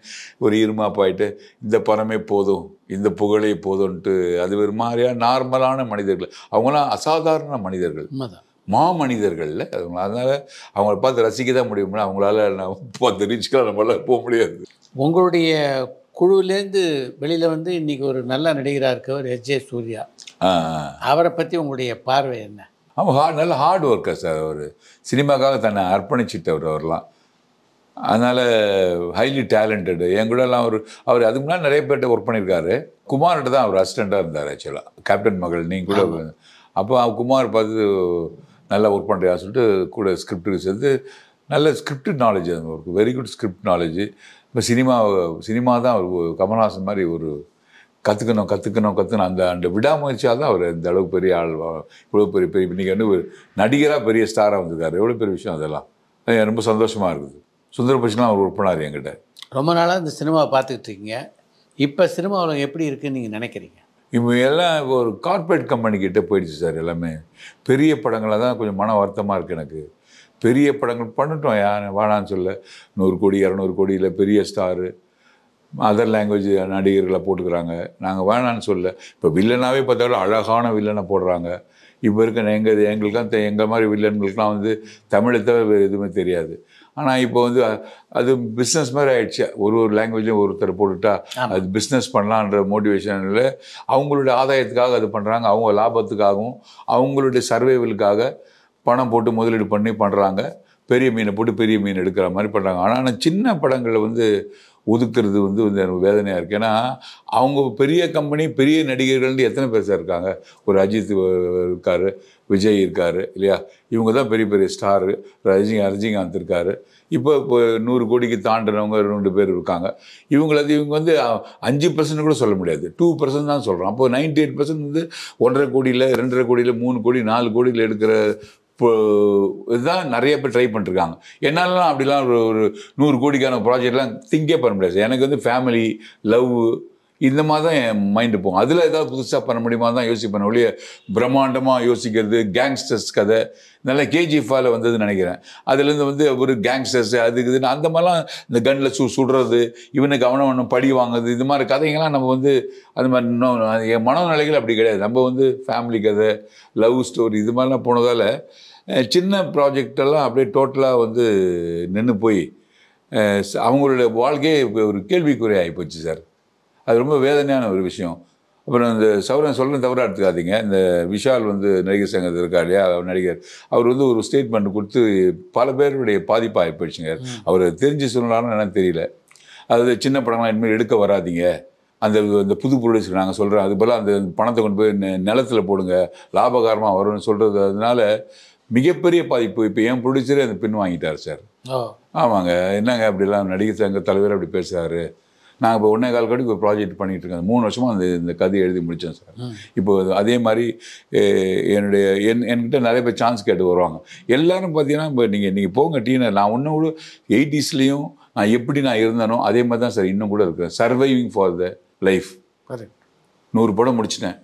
ஒரு இருமாப்பாயிட்டு இந்த பணமே போதும், இந்த புகழே போதும்ன்ட்டு அது ஒரு மாதிரியாக நார்மலான மனிதர்கள். அவங்களாம் அசாதாரண மனிதர்கள், மாமனிதர்களில். அதனால் அவங்கள பார்த்து ரசிக்க தான் முடியும்னா அவங்களால நான் ரீச்சுக்கெல்லாம் நம்மளால போக முடியாது. உங்களுடைய குழுவிலேருந்து வெளியில் வந்து இன்றைக்கி ஒரு நல்ல நடிகராக இருக்கவர் எஸ்.ஜே. சூர்யா, அவரை பற்றி உங்களுடைய பார்வை என்ன? அவன் நல்ல ஹார்ட் ஒர்க்கர் சார். அவர் சினிமாக்காக தன்னை அர்ப்பணிச்சிட்டவர் அவர்லாம். அதனால் ஹைலி டேலண்டடு. என் கூடலாம் அவர் அதுக்கு முன்னாடி நிறைய பேர்கிட்ட ஒர்க் பண்ணியிருக்காரு. குமார்கிட்ட தான் அவர் அசிஸ்டண்ட்டாக இருந்தார் ஆக்சுவலாக, கேப்டன் மகள் நீங்கள் கூட. அப்போ குமார் பார்த்து நல்லா ஒர்க் பண்ணுறியா சொல்லிட்டு கூட ஸ்கிரிப்டுக்கு சேர்த்து நல்ல ஸ்கிரிப்ட் நாலேஜ், அது ஒரு வெரி குட் ஸ்கிரிப்ட் நாலேஜ். இப்போ சினிமா தான் அவர் கமல்ஹாசன் மாதிரி ஒரு கற்றுக்கணும் அந்த விடாமுயற்சியாக தான் அவர் இந்த அளவுக்கு பெரிய ஆள், இவ்வளோ பெரிய இன்றைக்கி வந்து ஒரு நடிகராக பெரிய ஸ்டாராக வந்திருக்காரு. எவ்வளோ பெரிய விஷயம் அதெல்லாம். அது ரொம்ப சந்தோஷமாக இருக்குது. சுந்தரபட்சம்லாம் அவர் ஒர்க் பண்ணார் என்கிட்ட. ரொம்ப நாளாக இந்த சினிமாவை பார்த்துக்கிட்டு இருக்கீங்க. இப்போ சினிமாவில் எப்படி இருக்குன்னு நீங்கள் நினைக்கிறீங்க? இப்போ எல்லாம் ஒரு கார்ப்பரேட் கம்பெனிக்கிட்ட போயிடுச்சு சார். எல்லாமே பெரிய படங்களாக தான் கொஞ்சம் மன வருத்தமாக இருக்குது எனக்கு. பெரிய படங்கள் பண்ணட்டும், வானான்னு சொல்ல 100 கோடி 200 கோடியில் பெரிய ஸ்டாரு அதர் லாங்குவேஜ் நடிகர்களை போட்டுக்கிறாங்க. நாங்கள் வேணான்னு சொல்ல. இப்போ வில்லனாகவே பார்த்தாலும் அழகான வில்லனை போடுறாங்க. இப்போ இருக்க எங்களுக்கெல்லாம் எங்கள் மாதிரி வில்லன்களுக்கெலாம் வந்து தமிழை தவிர வேறு எதுவுமே தெரியாது. ஆனால் இப்போ வந்து அது பிஸ்னஸ் மாதிரி ஆயிடுச்சு. ஒரு லாங்குவேஜ்லையும் ஒருத்தர் போட்டுட்டா அது பிஸ்னஸ் பண்ணலான்ற மோட்டிவேஷனில் அவங்களுடைய ஆதாயத்துக்காக அது பண்ணுறாங்க. அவங்க லாபத்துக்காகவும் அவங்களுடைய சர்வைவலுக்காக பணம் போட்டு முதலீடு பண்ணி பண்ணுறாங்க. பெரிய மீனை போட்டு பெரிய மீன் எடுக்கிற மாதிரி பண்ணுறாங்க. ஆனால் சின்ன படங்களை வந்து ஒதுக்குறது வந்து எனக்கு வேதனையாக இருக்குது. ஏன்னா அவங்க பெரிய கம்பெனி, பெரிய நடிகர்கள் எத்தனை பேர் சார் இருக்காங்க? ஒரு அஜித் இருக்கார், விஜய் இருக்கார் இல்லையா? இவங்க தான் பெரிய பெரிய ஸ்டாரு. ரஜினிகாந்த் இருக்கார். இப்போ 100 கோடிக்கு தாண்டினவங்க 2 பேர் இருக்காங்க. இவங்க வந்து 5% கூட சொல்ல முடியாது, 2% தான் சொல்கிறோம். அப்போது 98% வந்து 1.5 கோடியில் 2.5 கோடியில் 3 கோடி 4 கோடியில் எடுக்கிற இப்போ இதுதான் நிறைய பேர் ட்ரை பண்ணிருக்காங்க. என்னாலலாம் அப்படிலாம் ஒரு 100 கோடிக்கான ப்ராஜெக்ட்லாம் திங்கே பண்ண முடியாது. எனக்கு வந்து ஃபேமிலி, லவ் இந்த மாதிரி தான் என் மைண்டு போகும். அதில் ஏதாவது புதுசாக பண்ண முடியுமா தான் யோசிப்பேன் ஒழிய பிரம்மாண்டமாக யோசிக்கிறது. கேங்ஸ்டர்ஸ் கதை நல்ல கேஜிஎஃபால் வந்ததுன்னு நினைக்கிறேன். அதுலேருந்து வந்து ஒரு கேங்ஸ்டர்ஸ் அதுக்குதுன்னு அந்த மாதிரிலாம் இந்த கன்னில் சுடுறது, இவனுக்கு அவனை படி வாங்குறது, இது மாதிரி கதைங்கள்லாம் நம்ம வந்து அது மாதிரி என் மனநிலைகள் அப்படி கிடையாது. நம்ம வந்து ஃபேமிலி கதை, லவ் ஸ்டோரி இது மாதிரிலாம் போனதால் சின்ன ப்ராஜெக்டெல்லாம் அப்படியே டோட்டலாக வந்து நின்று போய் அவங்களுடைய வாழ்க்கையே ஒரு கேள்விக்குறி ஆகிப்போச்சு சார். அது ரொம்ப வேதனையான ஒரு விஷயம். அப்புறம் இந்த சொல்ல தவறாக எடுத்துக்காதீங்க. இந்த விஷால் வந்து நடிகர் சங்கத்தில் இருக்கார் இல்லையா, நடிகர், அவர் வந்து ஒரு ஸ்டேட்மெண்ட் கொடுத்து பல பேருடைய பாதிப்பு ஆகி போயிடுச்சுங்க. அவர் தெரிஞ்சு சொல்லலாம்னு எனக்கு தெரியல. அது சின்ன படங்கள்லாம் இனிமேல் எடுக்க வராதிங்க, அந்த புது ப்ரொடியூசர் நாங்கள் சொல்கிறோம், அது போல் அந்த பணத்தை கொண்டு போய் நிலத்தில் போடுங்க, லாபகாரமாக வரும்னு சொல்கிறது. அதனால மிகப்பெரிய பாதிப்பு. இப்போ என் ப்ரொடியூசரே அந்த பின் வாங்கிட்டார் சார். ஆமாங்க, என்னங்க அப்படிலாம் நடிகர் சங்க தலைவர் அப்படி பேசுகிறாரு. நான் இப்போ 1.25 கோடிக்கு ஒரு ப்ராஜெக்ட் பண்ணிகிட்டு இருக்கேன். 3 வருஷமாக இந்த கதையை எழுதி முடித்தேன் சார். இப்போ அதே மாதிரி என்கிட்ட நிறைய பேர் சான்ஸ் கேட்டு வருவாங்க. எல்லோரும் பார்த்தீங்கன்னா இப்போ நீங்கள் போங்க டீனர், நான் ஒன்றும் கூட 80ஸ்லேயும் நான் எப்படி நான் இருந்தேனோ அதே மாதிரி தான் சார் இன்னும் கூட இருக்கிறேன். Surviving for the life. 100 படம் முடிச்சிட்டேன்,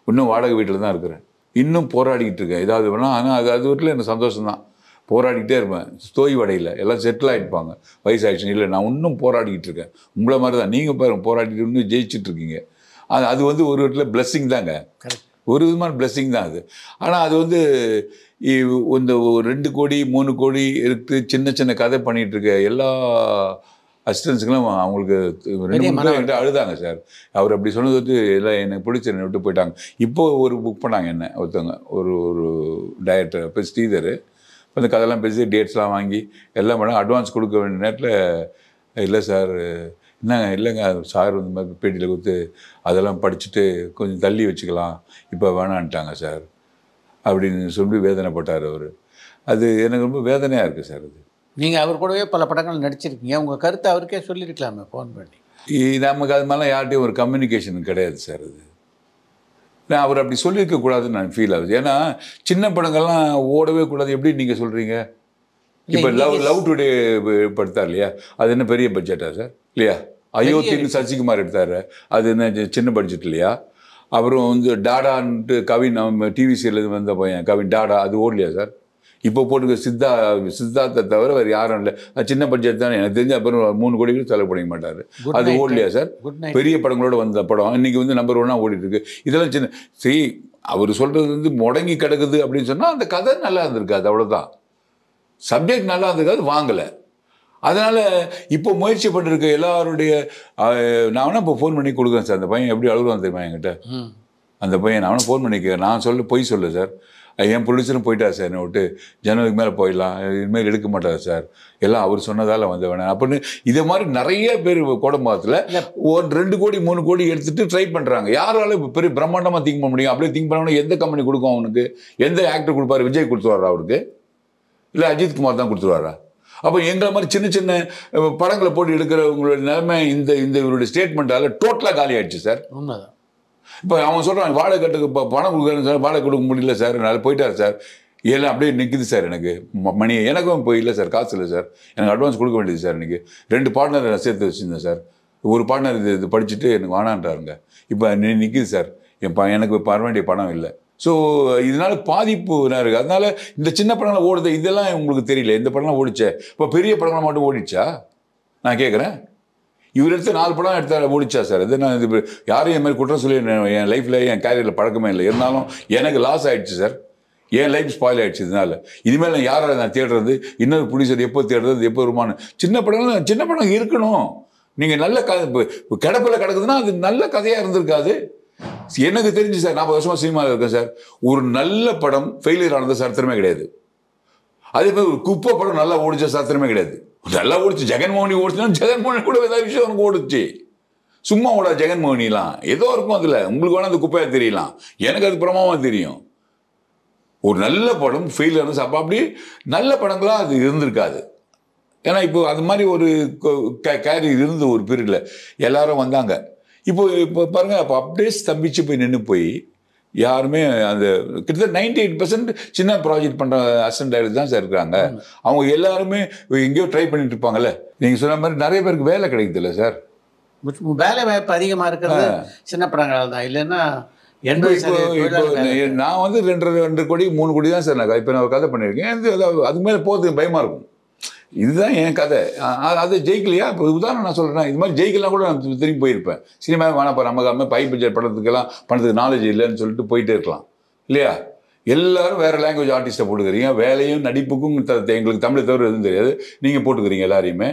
இன்னும் வாடகை வீட்டில் தான் இருக்கிறேன், இன்னும் போராடிக்கிட்டு இருக்கேன். ஏதாவது வேணால் ஆனால் அது வீட்டில் எனக்கு சந்தோஷம்தான். போராடிக்கிட்டே இருப்பேன், தோய்வடையில் எல்லாம் செட்டில் ஆகிட்டுப்பாங்க, வயசாகிடுச்சு. இல்லை, நான் இன்னும் போராடிக்கிட்டு இருக்கேன். உங்களை மாதிரி தான் நீங்கள் பாருங்கள், போராடிட்டு இன்னும் ஜெயிச்சுட்ருக்கீங்க. அது வந்து ஒரு வீட்டில் பிளெஸ்ஸிங் தாங்க, ஒரு விதமான பிளெஸ்ஸிங் தான் அது. ஆனால் அது வந்து இந்த 2 கோடி 3 கோடி இருக்குது சின்ன சின்ன கதை பண்ணிகிட்ருக்க எல்லா அசிஸ்டன்ஸுக்கெல்லாம் அவங்களுக்கு 2-3 பேர் அழுதாங்க சார். அவர் அப்படி சொன்னது வந்து எல்லாம் எனக்கு பிடிச்சி என்னை விட்டு போயிட்டாங்க. இப்போது ஒரு புக் பண்ணாங்க என்ன ஒருத்தவங்க, ஒரு டைரக்டர், இப்போ ஸ்ரீதர். அந்த கதையெல்லாம் பேசி டேட்ஸ்லாம் வாங்கி எல்லாம் பண்ண அட்வான்ஸ் கொடுக்க வேண்டிய நேரத்தில் இல்லை சார், என்னங்க இல்லைங்க சார் இந்த மாதிரி பேட்டியில் கொடுத்து அதெல்லாம் படிச்சுட்டு கொஞ்சம் தள்ளி வச்சுக்கலாம், இப்போ வேணான்ட்டாங்க சார் அப்படின்னு சொல்லி வேதனைப்பட்டார் அவர். அது எனக்கு ரொம்ப வேதனையாக இருக்குது சார். அது நீங்கள் அவர் கூடவே பல படங்கள் நடிச்சிருக்கீங்க, உங்கள் கருத்தை அவருக்கே சொல்லியிருக்கலாமே ஃபோன் பண்ணி. நமக்கு அது மாதிரிலாம் யார்கிட்டையும் ஒரு கம்யூனிகேஷன் கிடையாது சார். அது நான் அவர் அப்படி சொல்லியிருக்கக்கூடாதுன்னு நான் ஃபீல் ஆகுது. ஏன்னா சின்ன படங்கள்லாம் ஓடவே கூடாது. எப்படி நீங்கள் சொல்கிறீங்க? இப்போ லவ் டுடே படுத்தார் இல்லையா, அது என்ன பெரிய பட்ஜெட்டா சார்? இல்லையா? அயோத்தின்னு சசிகுமார் எடுத்தார், அது என்ன சின்ன பட்ஜெட் இல்லையா? அப்புறம் வந்து டாடான்ட்டு கவின் டிவி சீரியல் வந்த பையன் கவின் டாடா, அது ஓடலையா சார்? இப்போ போட்டுக்க சித்தார்த்தை தவிர வேறு யாரும் இல்லை. அது சின்ன பட்ஜெட் தானே எனக்கு தெரிஞ்சு. அப்புறம் 3 கோடி கூட செலவு பண்ணிக்க மாட்டார். அது ஓடலையா சார்? பெரிய படங்களோட வந்த படம் இன்றைக்கி வந்து நம்பர் 1 ஓடிட்டுருக்கு. இதெல்லாம் சின்ன சரி, அவர் சொல்கிறது வந்து முடங்கி கிடக்குது அப்படின்னு சொன்னால் அந்த கதை நல்லா இருந்திருக்காது, அவ்வளோதான். சப்ஜெக்ட் நல்லா இருந்திருக்காது, வாங்கலை. அதனால் இப்போ முயற்சி பண்ணிருக்க எல்லாருடைய நான் வேணா இப்போ ஃபோன் பண்ணி கொடுக்குறேன் சார். அந்த பையன் எப்படி அழுகுறான் தெரியுமா என்கிட்ட? அந்த பையன் நான் வேணா ஃபோன் பண்ணிக்கிறேன். நான் பொய் சொல்ல சார். என் ப்ரொடியூசரும் போயிட்டார் சார், என்னை விட்டு ஜனவரிக்கு மேலே போயிடலாம், இனிமேல் எடுக்க மாட்டார் சார், எல்லாம் அவர் சொன்னதால் வந்த வேணாம் அப்படின்னு. இதே மாதிரி நிறைய பேர் கோடம்பாக்கத்தில் 2 கோடி 3 கோடி எடுத்துகிட்டு ட்ரை பண்ணுறாங்க. யாராலும் இப்போ பெரிய பிரம்மாண்டமாக திங்க் பண்ண முடியும்? அப்படியே திங்க் பண்ணோன்னா எந்த கம்பெனி கொடுக்கும் அவனுக்கு? எந்த ஆக்டர் கொடுப்பாரு? விஜய் கொடுத்துருவாரா அவருக்கு? இல்லை அஜித்குமார் தான் கொடுத்துருவாரா? அப்போ எங்களை மாதிரி சின்ன சின்ன படங்களை போட்டு எடுக்கிறவங்களோட நிலைமை இந்த இவருடைய ஸ்டேட்மெண்ட்டால் டோட்டலாக காலி ஆயிடுச்சு சார். உண்மைதான். இப்போ அவன் சொல்கிறான் வாடகை கட்டுக்கு இப்போ பணம் கொடுக்குறேன்னு சார், வாடகை கொடுக்க முடியல சார், என்னால் போயிட்டார் சார், எல்லாம் அப்படியே நிற்குது சார். எனக்கு மணி எனக்கும் இப்போ இல்லை சார், காசு இல்லை சார், எனக்கு அட்வான்ஸ் கொடுக்க வேண்டியது சார். இன்றைக்கி 2 பார்ட்னர் சேர்த்து வச்சுருந்தேன் சார். ஒரு பார்ட்னர் இது படிச்சுட்டு எனக்கு வேணான்றாருங்க. இப்போ நிற்குது சார், எனக்கு இப்போ வர வேண்டிய பணம் இல்லை. ஸோ இதனால் பாதிப்பு என்ன இருக்குது? அதனால் இந்த சின்ன படங்களை ஓடுது, இதெல்லாம் உங்களுக்கு தெரியல. இந்த படம்லாம் ஓடிச்சே, இப்போ பெரிய படங்களை மட்டும் ஓடிச்சா நான் கேட்குறேன். இவர் எடுத்து 4 படம் எடுத்தால் ஓடிச்சா சார்? அது நான் இது யாரும் என் மாதிரி குற்றம் சொல்லி என் லைஃப்பில் என் கேரியரில் பழக்கமே இல்லை. இருந்தாலும் எனக்கு லாஸ் ஆகிடுச்சு சார், என் லைஃப் ஸ்பாயில் ஆகிடுச்சு. இதனால் இனிமேல் நான் யாரை நான் தேடுறது, இன்னொரு ப்ரொடியூசர் எப்போ தேடுறது, எப்போ வருமானு? சின்ன படம் இருக்கணும். நீங்கள் நல்ல கதை இப்போ கிடப்பில் கிடக்குதுன்னா அது நல்ல கதையாக இருந்திருக்காது. எனக்கு தெரிஞ்சு சார், 40 வருஷமாக சினிமாவில் இருக்கேன் சார், ஒரு நல்ல படம் ஃபெயிலியர் ஆனது சரித்திரமே கிடையாது. அதே மாதிரி ஒரு குப்பை படம் நல்லா ஓடிச்ச சரித்திரமே கிடையாது. நல்லா ஓடிச்சு. ஜெகன்மோகினி ஓடிச்சுன்னா ஜெகன்மோகினி கூட ஏதாவது விஷயம் எனக்கு ஓடிச்சு. சும்மா ஓடா ஜெகன்மோகினிலாம் ஏதோ இருக்கும் அதில். உங்களுக்கு வேணால் அந்த குப்பையாக தெரியலாம், எனக்கு அது பிரமாவாக தெரியும். ஒரு நல்ல படம் ஃபெயில் ஆனது அப்போ அப்படி நல்ல படங்களாக அது இருந்திருக்காது. ஏன்னா இப்போ அது மாதிரி ஒரு கேரி இருந்து ஒரு பீரியடில் எல்லாரும் வந்தாங்க. இப்போ பாருங்கள், அப்போ அப்படியே ஸ்தம்பிச்சு போய் நின்று போய் யாருமே அந்த கிட்டத்தட்ட 98% சின்ன ப்ராஜெக்ட் பண்ணுற அசிஸ்டன்ட் டைரக்டர் தான் சார் இருக்கிறாங்க. அவங்க எல்லாருமே எங்கேயோ ட்ரை பண்ணிட்டு இருப்பாங்கல்ல. நீங்கள் சொன்ன மாதிரி நிறைய பேருக்கு வேலை கிடைக்குதுல்ல சார். வேலை வாய்ப்பு அதிகமாக இருக்கிறது சின்ன படங்கள் தான். இல்லைன்னா நான் வந்து 2 கோடி 3 கோடி தான் சார் நான் இப்போ நான் ஒரு கதை பண்ணியிருக்கேன். அதுக்கு மேலே போகிறதுக்கு பயமாக இருக்கும். இதுதான் என் கதை. அது ஜெயிக்கலையா? இப்போ உதாரணம் நான் சொல்கிறேன், இது மாதிரி ஜெயிக்கலாம் கூட நான் திரும்பி போயிருப்பேன். சினிமா வேணாப்பா, நம்ம பை பட்ஜெட் படத்துக்கு நாலேஜ் இல்லைன்னு சொல்லிட்டு போயிட்டே இருக்கலாம் இல்லையா? எல்லாரும் வேறு லாங்குவேஜ் ஆர்டிஸ்ட்டை போட்டுக்கிறீங்க. வேலையும் நடிப்புக்கும் எங்களுக்கு தமிழை தவிர எதுவும் தெரியாது, நீங்கள் போட்டுக்கிறீங்க எல்லாரையுமே.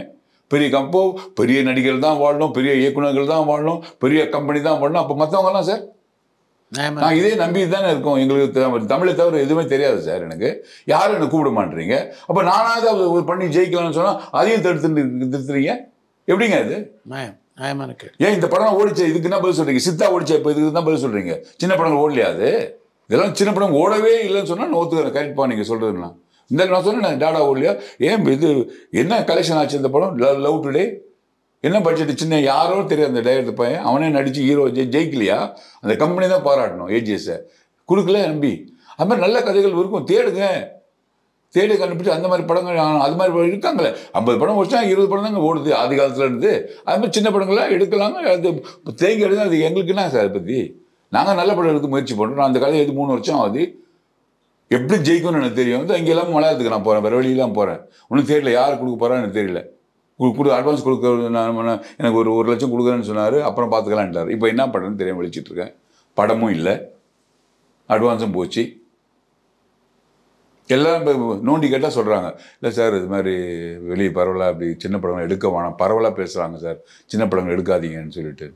பெரிய நடிகர்கள் தான் வாழணும், பெரிய இயக்குநர்கள் தான் வாழணும், பெரிய கம்பெனி தான் வாழணும். அப்போ மற்றவங்கலாம் சார் நான் இதே நம்பி தானே இருக்கோம். எங்களுக்கு தமிழை தவிர எதுவுமே தெரியாது சார். எனக்கு யாரும் என்னை கூப்பிட மாட்டேறீங்க. அப்போ நானாவது ஒரு பண்ணி ஜெயிக்கலாம்னு சொன்னால் அதையும் தடுத்துறீங்க. எப்படிங்க அது? ஏன் இந்த படம் ஓடிச்ச இதுக்கு என்ன பதில் சொல்கிறீங்க? சித்தா ஓடிச்ச இப்போ இதுக்கு தான் பதில் சொல்கிறீங்க. சின்ன படங்கள் ஓடலையா? அது இதெல்லாம் சின்ன படம் ஓடவே இல்லைன்னு சொன்னால் நோத்துக்கிறேன். கரெக்டாக நீங்கள் சொல்கிறதுனா இந்த நான் சொன்னேன் டாடா ஓடலையா? ஏன் இது என்ன கலெக்ஷன் ஆச்சு இந்த படம்? லவ் டுடே என்ன பட்ஜெட்? சின்ன யாரோ தெரியாது அந்த டைரக்டர் பையன், அவனே நடிச்சு ஹீரோ ஜெயிக்கலையா? அந்த கம்பெனி தான் பாராட்டணும். ஏஜிஎஸை கொடுக்கல நம்பி. அது மாதிரி நல்ல கதைகள் இருக்கும், தேடி கண்டுபிடிச்சி அந்த மாதிரி படங்கள் அது மாதிரி இருக்காங்களே. 50 படம் வச்சா 20 படம் தாங்க ஓடுது ஆதி காலத்தில் இருந்து. அது மாதிரி சின்ன படங்கள்லாம் எடுக்கலாங்க. அது தேங்கி எடுத்து அது எங்களுக்கு என்ன சார்? அதை பற்றி நாங்கள் நல்ல படம் எடுக்க முயற்சி பண்ணுறோம். நான் அந்த கதை 3 வருஷம் ஆகுது. எப்படி ஜெயிக்கும்னு எனக்கு தெரியும். இங்கே எல்லாம் மலையாளத்துக்கு நான் போகிறேன், வேறு வழியெல்லாம் போகிறேன். ஒன்றும் தெரியல, யார் கொடுக்க போகிறான்னு எனக்கு தெரியல. அட்வான்ஸ் கொடுக்க எனக்கு ஒரு 1 லட்சம் கொடுக்குறேன்னு சொன்னார். அப்புறம் பார்த்துக்கலான்ட்டார். இப்போ என்ன பண்ணுறேன்னு தெரியாமல் விழிச்சிட்ருக்கேன். படமும் இல்லை, அட்வான்ஸும் போச்சு. எல்லாம் இப்போ நோண்டி கேட்டால் சொல்கிறாங்க, இல்லை சார் இது மாதிரி வெளியே பரவலாக அப்படி சின்ன படங்கள் எடுக்க வேணாம், பரவலாக பேசுகிறாங்க சார், சின்ன படங்கள் எடுக்காதீங்கன்னு சொல்லிட்டு.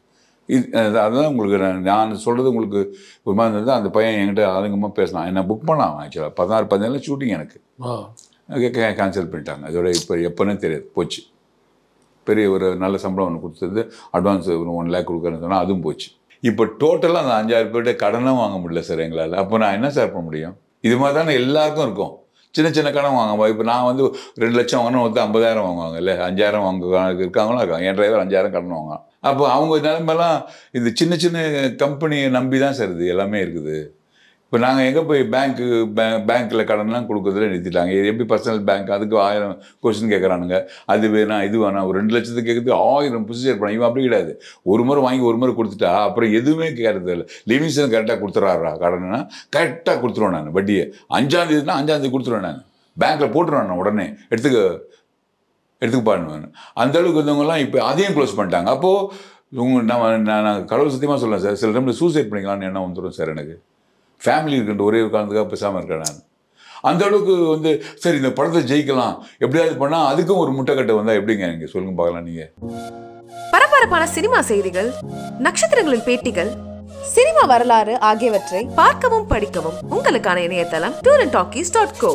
அதுதான் உங்களுக்கு நான் சொல்கிறது உங்களுக்கு ஒரு மாதிரி இருந்தது. அந்த பையன் என்கிட்ட அதிகமாக பேசினான், என்ன புக் பண்ணான். ஆக்சுவலாக 16-17 ஷூட்டிங் எனக்கு கேன்சல் பண்ணிட்டாங்க. அதோட இப்போ எப்போன்னே தெரியாது, போச்சு. பெரிய ஒரு நல்ல சம்பளம் ஒன்று கொடுத்தது, அட்வான்ஸ் ஒரு 1 lakh கொடுக்குறேன்னு சொன்னால் அதுவும் போச்சு. இப்போ டோட்டலாக அந்த 5,000 பேர்கிட்ட கடனும் வாங்க முடியல சார் எங்களால். அப்போ நான் என்ன சார் பண்ண முடியும்? இது மாதிரி தானே எல்லாருக்கும் இருக்கும். சின்ன கடன் வாங்க. இப்போ நான் வந்து 2 லட்சம் வாங்கினா 50,000 வாங்குவாங்க இல்லை, 5,000 வாங்க இருக்காங்களோ இருக்காங்க. என் டிரைவர் 5,000 கடன் வாங்குவான். அப்போ அவங்க நிலைமெல்லாம் இந்த சின்ன சின்ன கம்பெனியை நம்பி தான் சார் இது எல்லாமே இருக்குது. இப்போ நாங்கள் எங்கே போய் பேங்க்கில் கடன்லாம் கொடுக்குறதுல நிறுத்திட்டாங்க. இது எப்படி பர்சனல் பேங்க், அதுக்கு 1000 கொஸ்டின் கேட்குறானுங்க. அது வேணாம் இது வேணாம், ஒரு 2 லட்சத்துக்கு கேட்குறதுக்கு 1000 ப்ரொசீஜர் பண்ண. இவன் அப்படி கிடையாது, ஒரு முறை வாங்கி ஒரு முறை கொடுத்துட்டா அப்புறம் எதுவுமே கேட்கறது இல்லை. லிமிஷன் கரெக்டாக கொடுத்துட்றாரா கடன்னா கரெக்டாக கொடுத்துருவேன் நான். வட்டியை 5ஆம் தேதினா 5ஆம் தேதி கொடுத்துருவேன் நான். பேங்க்கில் போட்டுருவேன் நான், உடனே எடுத்துப்பாடுவேன். அந்த அளவுக்கு இருந்தவங்கலாம் இப்போ அதையும் க்ளோஸ் பண்ணிட்டாங்க. அப்போது நான் கடவுள் சத்தியமாக சொல்லலாம் சார், சில டைமில் சூசைட் பண்ணிக்கலாம்னு எண்ணம் வந்துடும் சார் எனக்கு. ஃபேமிலி இருக்குன்ற ஒரே ஒரு காரணத்துக்காக பேசாமல் இருக்கேன் நான். அந்த அளவுக்கு சரி இந்த படத்தை ஜெயிக்கலாம் எப்படியாவது பண்ணால் அதுக்கும் ஒரு முட்டைக்கட்டை வந்தால் எப்படிங்க நீங்கள் சொல்லுங்க பார்க்கலாம். நீங்கள் பரபரப்பான சினிமா செய்திகள், நட்சத்திரங்களின் பேட்டிகள், சினிமா வரலாறு ஆகியவற்றை பார்க்கவும் படிக்கவும் உங்களுக்கான இணையதளம் tourantalkies.co.